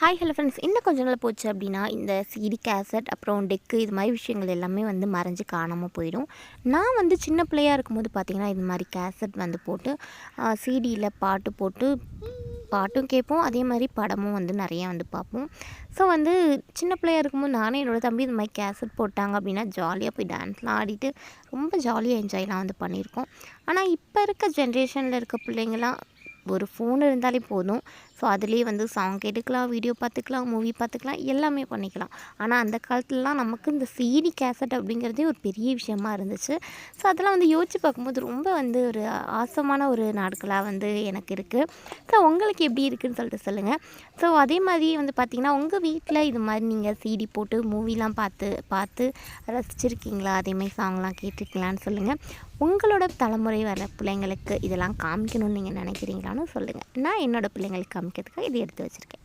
Hi hello friends. இன்னும் கொஞ்ச நாள் போச்சு அப்படின்னா இந்த சிடி கேசட் அப்புறம் டெக்கு இது மாதிரி விஷயங்கள் எல்லாமே வந்து மறைஞ்சு காணாமல் போயிடும். நான் வந்து சின்ன பிள்ளையாக இருக்கும்போது பார்த்திங்கன்னா இது மாதிரி கேசட் வந்து போட்டு சிடியில் பாட்டு போட்டு பாட்டும் கேட்போம், அதே மாதிரி படமும் வந்து நிறையா வந்து பார்ப்போம். ஸோ வந்து சின்ன பிள்ளையாக இருக்கும்போது நானும் என்னோடய தம்பி இது மாதிரி கேசட் போட்டாங்க அப்படின்னா ஜாலியாக போய் டான்ஸ்லாம் ஆடிட்டு ரொம்ப ஜாலியாக என்ஜாய்லாம் வந்து பண்ணியிருக்கோம். ஆனால் இப்போ இருக்க ஜென்ரேஷனில் இருக்க பிள்ளைங்களாம் ஒரு ஃபோன் இருந்தாலே போதும். ஸோ அதுலேயே வந்து சாங் கேட்டுக்கலாம், வீடியோ பார்த்துக்கலாம், மூவி பார்த்துக்கலாம், எல்லாமே பண்ணிக்கலாம். ஆனால் அந்த காலத்துலலாம் நமக்கு இந்த சிடி கேசட் அப்படிங்கிறதே ஒரு பெரிய விஷயமா இருந்துச்சு. ஸோ அதெல்லாம் வந்து யோசிச்சு பார்க்கும்போது ரொம்ப வந்து ஒரு ஆசமான ஒரு நாட்களாக வந்து எனக்கு இருக்குது. ஸோ உங்களுக்கு எப்படி இருக்குதுன்னு சொல்லிட்டு சொல்லுங்கள். ஸோ அதே மாதிரி வந்து பார்த்திங்கன்னா உங்கள் வீட்டில் இது மாதிரி நீங்கள் சிடி போட்டு மூவிலாம் பார்த்து பார்த்து ரசிச்சிருக்கீங்களா? அதேமாதிரி சாங்லாம் கேட்டிருக்கீங்களான்னு சொல்லுங்கள். உங்களோட தலைமுறை வர பிள்ளைங்களுக்கு இதெல்லாம் காமிக்கணும்னு நீங்கள் நினைக்கிறீங்களான்னு சொல்லுங்கள். நான் என்னோடய பிள்ளைங்களுக்கு காமிக்கிறதுக்காக இதை எடுத்து வச்சுருக்கேன்.